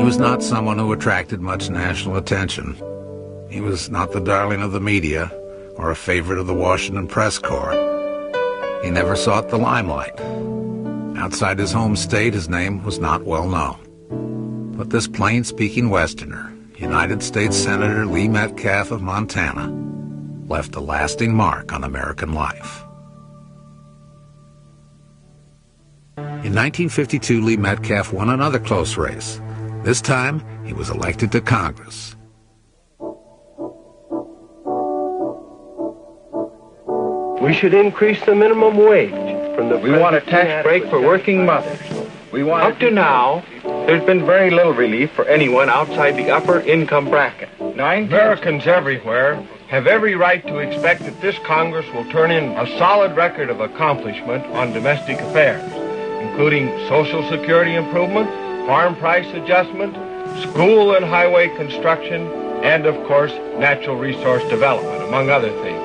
He was not someone who attracted much national attention. He was not the darling of the media or a favorite of the Washington press corps. He never sought the limelight. Outside his home state, his name was not well known. But this plain-speaking Westerner, United States Senator Lee Metcalf of Montana, left a lasting mark on American life. In 1952, Lee Metcalf won another close race. This time, he was elected to Congress. We should increase the minimum wage. We want a tax break for working mothers. Up to now, there's been very little relief for anyone outside the upper income bracket. Americans everywhere have every right to expect that this Congress will turn in a solid record of accomplishment on domestic affairs, including Social Security improvement, farm price adjustment, school and highway construction, and, of course, natural resource development, among other things.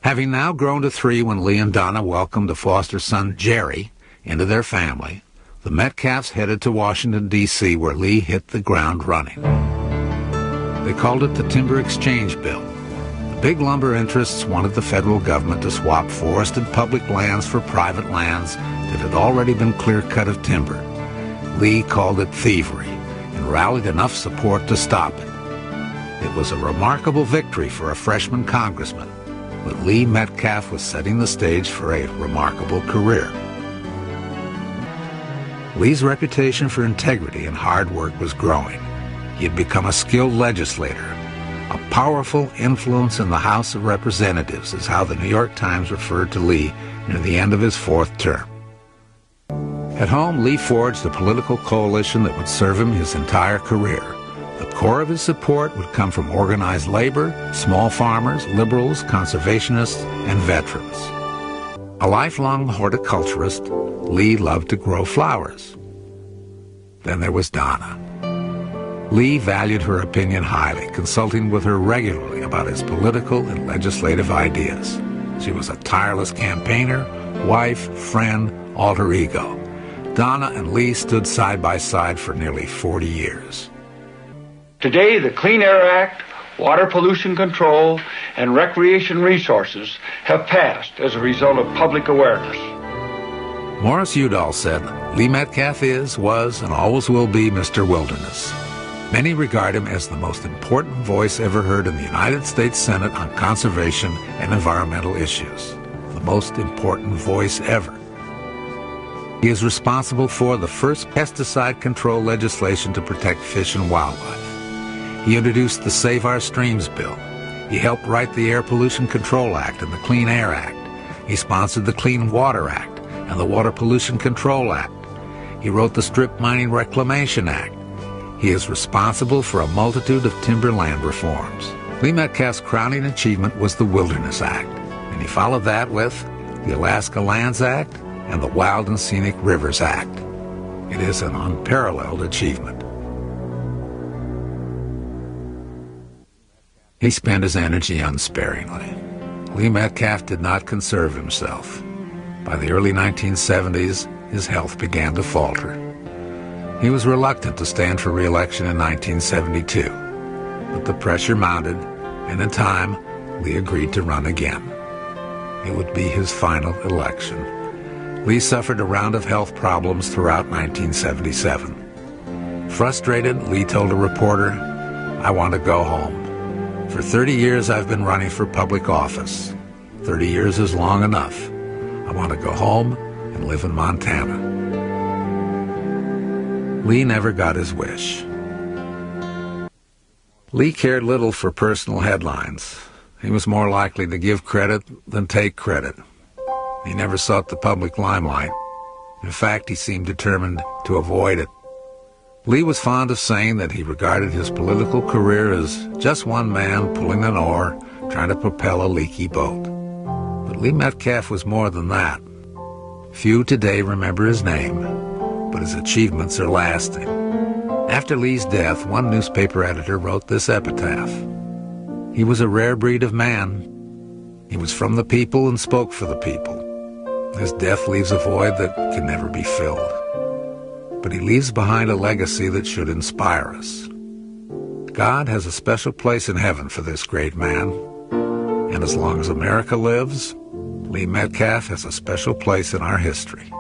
Having now grown to 3 when Lee and Donna welcomed a foster son, Jerry, into their family, the Metcalfs headed to Washington, D.C., where Lee hit the ground running. They called it the Timber Exchange Bill. The big lumber interests wanted the federal government to swap forested public lands for private lands that had already been clear-cut of timber. Lee called it thievery and rallied enough support to stop it. It was a remarkable victory for a freshman congressman, but Lee Metcalf was setting the stage for a remarkable career. Lee's reputation for integrity and hard work was growing. He had become a skilled legislator. A powerful influence in the House of Representatives is how the New York Times referred to Lee near the end of his 4th term. At home, Lee forged a political coalition that would serve him his entire career. The core of his support would come from organized labor, small farmers, liberals, conservationists, and veterans. A lifelong horticulturist, Lee loved to grow flowers. Then there was Donna. Lee valued her opinion highly, consulting with her regularly about his political and legislative ideas. She was a tireless campaigner, wife, friend, alter ego. Donna and Lee stood side by side for nearly 40 years. Today, the Clean Air Act, water pollution control, and recreation resources have passed as a result of public awareness. Morris Udall said, Lee Metcalf was, and always will be Mr. Wilderness. Many regard him as the most important voice ever heard in the United States Senate on conservation and environmental issues. The most important voice ever. He is responsible for the first pesticide control legislation to protect fish and wildlife. He introduced the Save Our Streams bill. He helped write the Air Pollution Control Act and the Clean Air Act. He sponsored the Clean Water Act and the Water Pollution Control Act. He wrote the Strip Mining Reclamation Act. He is responsible for a multitude of timberland reforms. Lee Metcalf's crowning achievement was the Wilderness Act, and he followed that with the Alaska Lands Act and the Wild and Scenic Rivers Act. It is an unparalleled achievement. He spent his energy unsparingly. Lee Metcalf did not conserve himself. By the early 1970s, his health began to falter. He was reluctant to stand for re-election in 1972, but the pressure mounted, and in time, Lee agreed to run again. It would be his final election. Lee suffered a round of health problems throughout 1977. Frustrated, Lee told a reporter, "I want to go home. For 30 years I've been running for public office. 30 years is long enough. I want to go home and live in Montana." Lee never got his wish. Lee cared little for personal headlines. He was more likely to give credit than take credit. He never sought the public limelight. In fact, he seemed determined to avoid it. Lee was fond of saying that he regarded his political career as just one man pulling an oar, trying to propel a leaky boat. But Lee Metcalf was more than that. Few today remember his name, but his achievements are lasting. After Lee's death, one newspaper editor wrote this epitaph: "He was a rare breed of man. He was from the people and spoke for the people. His death leaves a void that can never be filled." but he leaves behind a legacy that should inspire us. God has a special place in heaven for this great man, and as long as America lives, Lee Metcalf has a special place in our history.